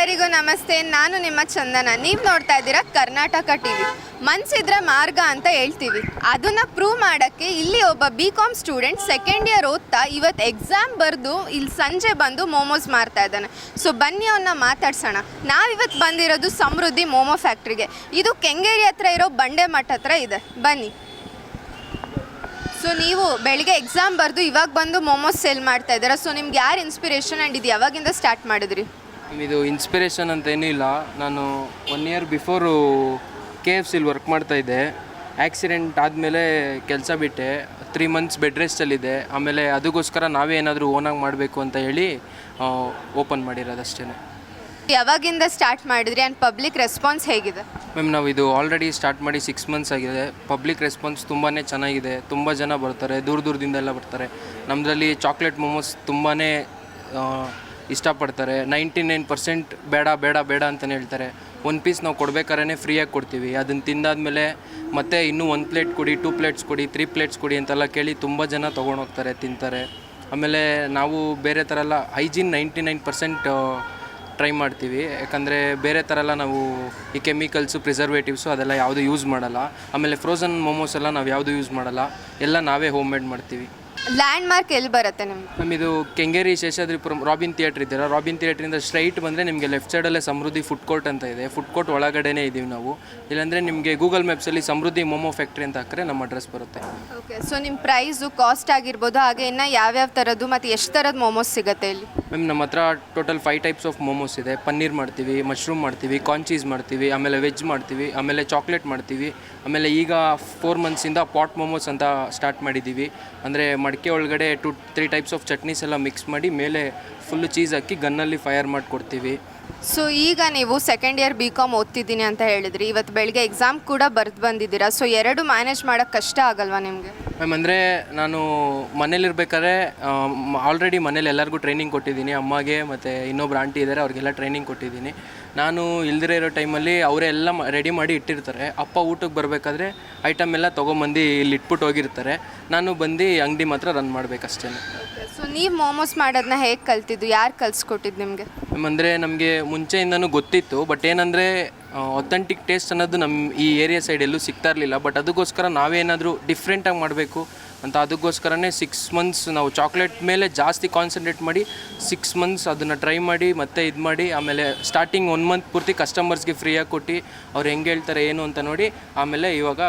ಎಲ್ಲರಿಗೂ ನಮಸ್ತೆ. ನಾನು ನಿಮ್ಮ ಚಂದನ. ನೀವು ನೋಡ್ತಾ ಇದ್ದೀರಾ ಕರ್ನಾಟಕ ಟಿವಿ. ಮನಸ್ಸಿದ್ರೆ ಮಾರ್ಗ ಅಂತ ಹೇಳ್ತೀವಿ. ಅದನ್ನು ಪ್ರೂವ್ ಮಾಡೋಕ್ಕೆ ಇಲ್ಲಿ ಒಬ್ಬ Bcom ಸ್ಟೂಡೆಂಟ್ ಸೆಕೆಂಡ್ ಇಯರ್ ಓದ್ತಾ ಇವತ್ತು ಎಕ್ಸಾಮ್ ಬರೆದು ಇಲ್ಲಿ ಸಂಜೆ ಬಂದು ಮೋಮೋಸ್ ಮಾರ್ತಾ ಇದ್ದಾನೆ. ಸೊ ಬನ್ನಿ ಅವನ್ನ ಮಾತಾಡ್ಸೋಣ. ನಾವಿವತ್ತು ಬಂದಿರೋದು ಸಮೃದ್ಧಿ ಮೋಮೋ ಫ್ಯಾಕ್ಟ್ರಿಗೆ. ಇದು ಕೆಂಗೇರಿ ಹತ್ರ ಇರೋ ಬಂಡೆ ಮಠ ಹತ್ರ ಇದೆ. ಬನ್ನಿ. ಸೊ ನೀವು ಬೆಳಿಗ್ಗೆ ಎಕ್ಸಾಮ್ ಬರೆದು ಇವಾಗ ಬಂದು ಮೋಮೋಸ್ ಸೇಲ್ ಮಾಡ್ತಾ ಇದ್ದೀರಾ. ಸೊ ನಿಮ್ಗೆ ಯಾರು ಇನ್ಸ್ಪಿರೇಷನ್ ಆ್ಯಂಡ್ ಇದು ಯಾವಾಗಿಂದ ಸ್ಟಾರ್ಟ್ ಮಾಡಿದ್ರಿ? ಇದು ಇನ್ಸ್ಪಿರೇಷನ್ ಅಂತ ಏನೂ ಇಲ್ಲ. ನಾನು 1 ಇಯರ್ ಬಿಫೋರು KFCಲಿ ವರ್ಕ್ ಮಾಡ್ತಾಯಿದ್ದೆ. ಆ್ಯಕ್ಸಿಡೆಂಟ್ ಆದಮೇಲೆ ಕೆಲಸ ಬಿಟ್ಟೆ. 3 ಮಂತ್ಸ್ ಬೆಡ್ ರೆಸ್ಟಲ್ಲಿದೆ. ಆಮೇಲೆ ಅದಕ್ಕೋಸ್ಕರ ನಾವೇ ಏನಾದರೂ ಓನಾಗಿ ಮಾಡಬೇಕು ಅಂತ ಹೇಳಿ ಓಪನ್ ಮಾಡಿರೋದಷ್ಟೇ. ಯಾವಾಗಿಂದ ಸ್ಟಾರ್ಟ್ ಮಾಡಿದ್ರಿ ಆ್ಯಂಡ್ ಪಬ್ಲಿಕ್ ರೆಸ್ಪಾನ್ಸ್ ಹೇಗಿದೆ? ಮ್ಯಾಮ್ ನಾವು ಇದು ಆಲ್ರೆಡಿ ಸ್ಟಾರ್ಟ್ ಮಾಡಿ 6 ಮಂತ್ಸ್ ಆಗಿದೆ. ಪಬ್ಲಿಕ್ ರೆಸ್ಪಾನ್ಸ್ ತುಂಬಾ ಚೆನ್ನಾಗಿದೆ. ತುಂಬ ಜನ ಬರ್ತಾರೆ, ದೂರದಿಂದೆಲ್ಲ ಬರ್ತಾರೆ. ನಮ್ಮದ್ರಲ್ಲಿ ಚಾಕ್ಲೇಟ್ ಮೋಮೋಸ್ ತುಂಬಾ ಇಷ್ಟಪಡ್ತಾರೆ. 99% ಬೇಡ ಬೇಡ ಬೇಡ ಅಂತಲೇ ಹೇಳ್ತಾರೆ. 1 ಪೀಸ್ ನಾವು ಕೊಡ್ಬೇಕಾದ್ರೆ ಫ್ರೀಯಾಗಿ ಕೊಡ್ತೀವಿ. ಅದನ್ನು ತಿಂದಾದ್ಮೇಲೆ ಮತ್ತೆ ಇನ್ನೂ 1 ಪ್ಲೇಟ್ ಕೊಡಿ, 2 ಪ್ಲೇಟ್ಸ್ ಕೊಡಿ, 3 ಪ್ಲೇಟ್ಸ್ ಕೊಡಿ ಅಂತೆಲ್ಲ ಕೇಳಿ ತುಂಬ ಜನ ತೊಗೊಂಡೋಗ್ತಾರೆ, ತಿಂತಾರೆ. ಆಮೇಲೆ ನಾವು ಬೇರೆ ಥರ ಎಲ್ಲ ಹೈಜೀನ್ 99% ಟ್ರೈ ಮಾಡ್ತೀವಿ. ಯಾಕಂದರೆ ಬೇರೆ ಥರ ಎಲ್ಲ ನಾವು ಈ ಕೆಮಿಕಲ್ಸು, ಪ್ರಿಸರ್ವೇಟಿವ್ಸು ಅದೆಲ್ಲ ಯಾವುದು ಯೂಸ್ ಮಾಡಲ್ಲ. ಆಮೇಲೆ ಫ್ರೋಝನ್ ಮೋಮೋಸ್ ಎಲ್ಲ ನಾವು ಯಾವುದು ಯೂಸ್ ಮಾಡಲ್ಲ. ಎಲ್ಲ ನಾವೇ ಹೋಮ್ ಮೇಡ್ ಮಾಡ್ತೀವಿ. ಲ್ಯಾಂಡ್ ಮಾರ್ಕ್ ಎಲ್ಲಿ ಬರುತ್ತೆ ನಿಮ್ಗೆ? ನಮ್ಮದು ಕೆಂಗೇರಿ ಶೇಷಾದ್ರಿಪುರಂ ರಾಬಿನ್ ಥಿಯೇಟ್ರ್ ಇದ್ದೀರಾ. ರಾಬಿನ್ ಥಿಯೇಟ್ರಿಂದ ಸ್ಟ್ರೈಟ್ ಬಂದರೆ ನಿಮಗೆ ಲೆಫ್ಟ್ ಸೈಡಲ್ಲೇ ಸಮೃದ್ಧಿ ಫುಡ್ ಕೋರ್ಟ್ ಅಂತ ಇದೆ. ಫುಡ್ ಕೋರ್ಟ್ ಒಳಗಡೆನೇ ಇದ್ದೀವಿ ನಾವು. ಇಲ್ಲಾಂದರೆ ನಿಮಗೆ ಗೂಗಲ್ ಮ್ಯಾಪ್ಸಲ್ಲಿ ಸಮೃದ್ಧಿ ಮೋಮೋ ಫ್ಯಾಕ್ಟ್ರಿ ಅಂತ ಹಾಕಿದ್ರೆ ನಮ್ಮ ಅಡ್ರೆಸ್ ಬರುತ್ತೆ. ಓಕೆ. ಸೊ ನಿಮ್ಮ ಪ್ರೈಸು, ಕಾಸ್ಟ್ ಆಗಿರ್ಬೋದು, ಹಾಗೆ ಇನ್ನು ಯಾವ್ಯಾವ ಥರದ್ದು ಮತ್ತು ಎಷ್ಟು ಥರದ್ದು ಮೋಮೋಸ್ ಸಿಗುತ್ತೆ ಇಲ್ಲಿ? ಮ್ಯಾಮ್ ನಮ್ಮ ಹತ್ರ ಟೋಟಲ್ 5 ಟೈಪ್ಸ್ ಆಫ್ ಮೋಮೋಸ್ ಇದೆ. ಪನ್ನೀರ್ ಮಾಡ್ತೀವಿ, ಮಶ್ರೂಮ್ ಮಾಡ್ತೀವಿ, ಕಾರ್ನ್ ಚೀಸ್ ಮಾಡ್ತೀವಿ, ಆಮೇಲೆ ವೆಜ್ ಮಾಡ್ತೀವಿ, ಆಮೇಲೆ ಚಾಕ್ಲೇಟ್ ಮಾಡ್ತೀವಿ. ಆಮೇಲೆ ಈಗ 4 ಮಂತ್ಸಿಂದ ಪಾಟ್ ಮೋಮೋಸ್ ಅಂತ ಸ್ಟಾರ್ಟ್ ಮಾಡಿದ್ದೀವಿ. ಅಂದರೆ ಮಡಿಕೆ ಒಳಗಡೆ 2-3 ಟೈಪ್ಸ್ ಆಫ್ ಚಟ್ನೀಸ್ ಎಲ್ಲ ಮಿಕ್ಸ್ ಮಾಡಿ ಮೇಲೆ ಫುಲ್ಲು ಚೀಸ್ ಹಾಕಿ ಗನ್ನಲ್ಲಿ ಫೈರ್ ಮಾಡಿ ಕೊಡ್ತೀವಿ. ಸೊ ಈಗ ನೀವು ಸೆಕೆಂಡ್ ಇಯರ್ Bcom ಓದ್ತಿದ್ದೀನಿ ಅಂತ ಹೇಳಿದ್ರಿ. ಇವತ್ತು ಬೆಳಗ್ಗೆ ಎಕ್ಸಾಮ್ ಕೂಡ ಬರೆದು ಬಂದಿದ್ದೀರಾ. ಸೊ ಎರಡು ಮ್ಯಾನೇಜ್ ಮಾಡೋಕ್ಕೆ ಕಷ್ಟ ಆಗಲ್ವಾ ನಿಮಗೆ? ಮ್ಯಾಮ್ ಅಂದರೆ ನಾನು ಮನೇಲಿರ್ಬೇಕಾದ್ರೆ ಆಲ್ರೆಡಿ ಮನೇಲಿ ಎಲ್ಲರಿಗೂ ಟ್ರೈನಿಂಗ್ ಕೊಟ್ಟಿದ್ದೀನಿ. ಅಮ್ಮಗೆ ಮತ್ತು ಇನ್ನೊಬ್ರು ಆಂಟಿ ಇದ್ದಾರೆ, ಅವ್ರಿಗೆಲ್ಲ ಟ್ರೈನಿಂಗ್ ಕೊಟ್ಟಿದ್ದೀನಿ. ನಾನು ಇಲ್ದಿರೋ ಇರೋ ಟೈಮಲ್ಲಿ ಅವರೇ ಎಲ್ಲ ರೆಡಿ ಮಾಡಿ ಇಟ್ಟಿರ್ತಾರೆ. ಅಪ್ಪ ಊಟಕ್ಕೆ ಬರಬೇಕಾದ್ರೆ ಐಟಮ್ ಎಲ್ಲ ತೊಗೊಂಬಂದು ಇಲ್ಲಿ ಇಟ್ಬಿಟ್ಟು ಹೋಗಿರ್ತಾರೆ. ನಾನು ಬಂದು ಅಂಗಡಿ ಮಾತ್ರ ರನ್ ಮಾಡಬೇಕಷ್ಟೇ. ಸೊ ನೀವು ಮೋಮೋಸ್ ಮಾಡೋದನ್ನ ಹೇಗೆ ಕಲ್ತಿದ್ದು? ಯಾರು ಕಲಿಸ್ಕೊಟ್ಟಿದ್ದು ನಿಮಗೆ? ಮ್ಯಾಮ್ ಅಂದರೆ ನಮಗೆ ಮುಂಚೆಯಿಂದನೂ ಗೊತ್ತಿತ್ತು. ಬಟ್ ಏನಂದರೆ ಅಥೆಂಟಿಕ್ ಟೇಸ್ಟ್ ಅನ್ನೋದು ನಮ್ಮ ಈ ಏರಿಯಾ ಸೈಡ್ ಎಲ್ಲೂ ಸಿಗ್ತಾ ಇರಲಿಲ್ಲ. ಬಟ್ ಅದಕ್ಕೋಸ್ಕರ ನಾವೇನಾದರೂ ಡಿಫ್ರೆಂಟಾಗಿ ಮಾಡಬೇಕು ಅಂತ ಅದಕ್ಕೋಸ್ಕರನೇ 6 ಮಂತ್ಸ್ ನಾವು ಚಾಕ್ಲೇಟ್ ಮೇಲೆ ಜಾಸ್ತಿ ಕಾನ್ಸಂಟ್ರೇಟ್ ಮಾಡಿ 6 ಮಂತ್ಸ್ ಅದನ್ನು ಟ್ರೈ ಮಾಡಿ ಮತ್ತೆ ಇದು ಮಾಡಿ, ಆಮೇಲೆ ಸ್ಟಾರ್ಟಿಂಗ್ 1 ಮಂತ್ ಪೂರ್ತಿ ಕಸ್ಟಮರ್ಸ್ಗೆ ಫ್ರೀಯಾಗಿ ಕೊಟ್ಟು ಅವ್ರು ಹೆಂಗೆ ಹೇಳ್ತಾರೆ ಏನು ಅಂತ ನೋಡಿ, ಆಮೇಲೆ ಇವಾಗ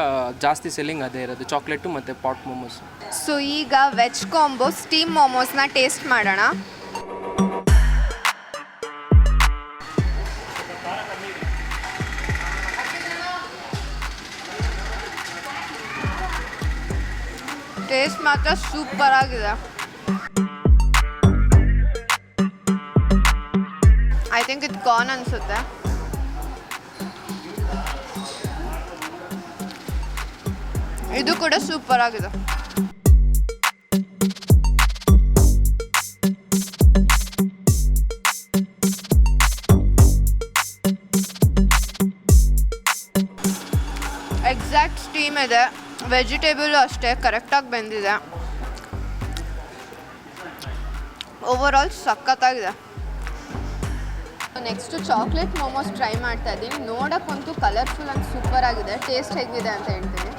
ಜಾಸ್ತಿ ಸೆಲ್ಲಿಂಗ್ ಅದೇ ಇರೋದು ಚಾಕ್ಲೇಟು ಮತ್ತು ಪಾಟ್ ಮೋಮೋಸ್. ಸೊ ಈಗ ವೆಜ್ ಕಾಂಬೋ ಸ್ಟೀಮ್ ಮೋಮೋಸ್ನ ಟೇಸ್ಟ್ ಮಾಡೋಣ. ಟೇಸ್ಟ್ ಮಾತ್ರ ಸೂಪರ್ ಆಗಿದೆ. ಐ ಥಿಂಕ್ ಇದು ಕಾರ್ನ್ ಅನಿಸುತ್ತೆ. ಇದು ಕೂಡ ಸೂಪರ್ ಆಗಿದೆ. ಎಕ್ಸಾಕ್ಟ್ ಸ್ಟೀಮ್ ಇದೆ. ವೆಜಿಟೇಬಲ್ ಅಷ್ಟೇ ಕರೆಕ್ಟಾಗಿ ಬೆಂದಿದೆ. ಓವರಾಲ್ ಸಖತ್ತಾಗಿದೆ. ನೆಕ್ಸ್ಟು ಚಾಕ್ಲೇಟ್ ಮೋಮೋಸ್ ಟ್ರೈ ಮಾಡ್ತಾ ಇದ್ದೀನಿ. ನೋಡೋಕ್ಕಂತೂ ಕಲರ್ಫುಲ್ ಆ್ಯಂಡ್ ಸೂಪರ್ ಆಗಿದೆ. ಟೇಸ್ಟ್ ಹೇಗಿದೆ ಅಂತ ಹೇಳ್ತೀನಿ.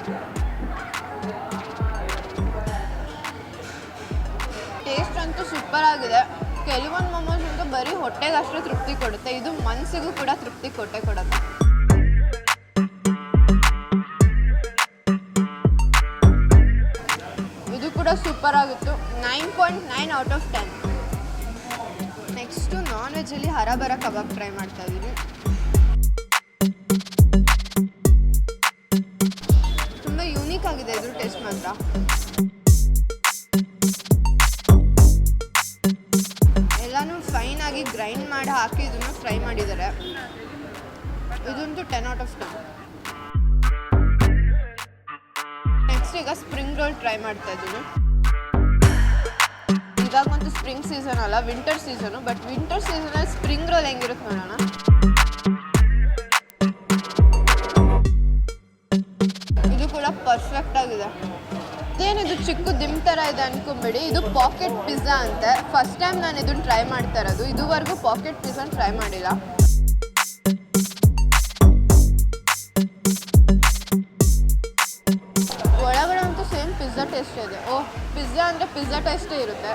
ಟೇಸ್ಟ್ ಅಂತೂ ಸೂಪರ್ ಆಗಿದೆ. ಕೆಲವೊಂದು ಮೋಮೋಸ್ ಅಂತೂ ಬರೀ ಹೊಟ್ಟೆಗೆ ಅಷ್ಟೇ ತೃಪ್ತಿ ಕೊಡುತ್ತೆ. ಇದು ಮನಸ್ಸಿಗೂ ಕೂಡ ತೃಪ್ತಿ ಕೊಡುತ್ತೆ. ಸೂಪರ್ ಆಗಿತ್ತು. 9.9 ಔಟ್ ಆಫ್ 10. ನೆಕ್ಸ್ಟು ನಾನ್ ವೆಜ್ಜಲ್ಲಿ ಹರಬರ ಕಬಾಬ್ ಟ್ರೈ ಮಾಡ್ತಾ ಇದ್ದೀನಿ. ತುಂಬ ಯೂನಿಕ್ ಆಗಿದೆ ಇದು ಟೇಸ್ಟ್ ಮಾತ್ರ. ಎಲ್ಲನೂ ಫೈನಾಗಿ ಗ್ರೈಂಡ್ ಮಾಡಿ ಹಾಕಿ ಇದನ್ನು ಫ್ರೈ ಮಾಡಿದ್ದಾರೆ. ಇದಂತೂ 10 ಔಟ್ ಆಫ್ 10. ನೆಕ್ಸ್ಟ್ ಈಗ ಸ್ಪ್ರಿಂಗ್ ರೋಲ್ ಟ್ರೈ ಮಾಡ್ತಾ ಇದ್ದೀನಿ. ಇವಾಗಂತೂ ಸ್ಪ್ರಿಂಗ್ ಸೀಸನ್ ಅಲ್ಲ, ವಿಂಟರ್ ಸೀಸನು. ಬಟ್ ವಿಂಟರ್ ಸೀಸನಲ್ಲಿ ಸ್ಪ್ರಿಂಗ್ ರೋಲ್ ಹೆಂಗಿರುತ್ತೆ ನೋಡೋಣ. ಇದು ಕೂಡ ಪರ್ಫೆಕ್ಟ್ ಆಗಿದೆ. ಏನಿದು ಚಿಕ್ಕ ದಿಮ್ ಥರ ಇದೆ ಅನ್ಕೊಂಬೇಡಿ. ಇದು ಪಾಕೆಟ್ ಪಿಜ್ಜಾ ಅಂತೆ. ಫಸ್ಟ್ ಟೈಮ್ ನಾನು ಇದನ್ನು ಟ್ರೈ ಮಾಡ್ತಾ ಇರೋದು. ಇದುವರೆಗೂ ಪಾಕೆಟ್ ಪಿಜ್ಜಾನ ಟ್ರೈ ಮಾಡಿಲ್ಲ. ಪಿಜ್ಜಾ ಅಂದರೆ ಪಿಜ್ಜಾ ಟೇಸ್ಟೇ ಇರುತ್ತೆ.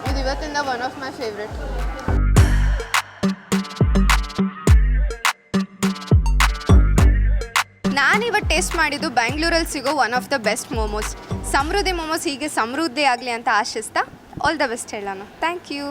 ಇದು ಇವತ್ತಿಂದ ಒನ್ ಆಫ್ ಮೈ ಫೇವ್ರೆಟ್. ನಾನಿವತ್ತು ಟೇಸ್ಟ್ ಮಾಡಿದ್ದು ಬೆಂಗಳೂರಲ್ಲಿ ಸಿಗೋ one of the best momos. Samriddhi Momos ಹೀಗೆ ಸಮೃದ್ಧಿ ಆಗಲಿ ಅಂತ ಆಶಿಸ್ತಾ ಆಲ್ ದ ಬೆಸ್ಟ್ ಹೇಳೋಣ. Thank you.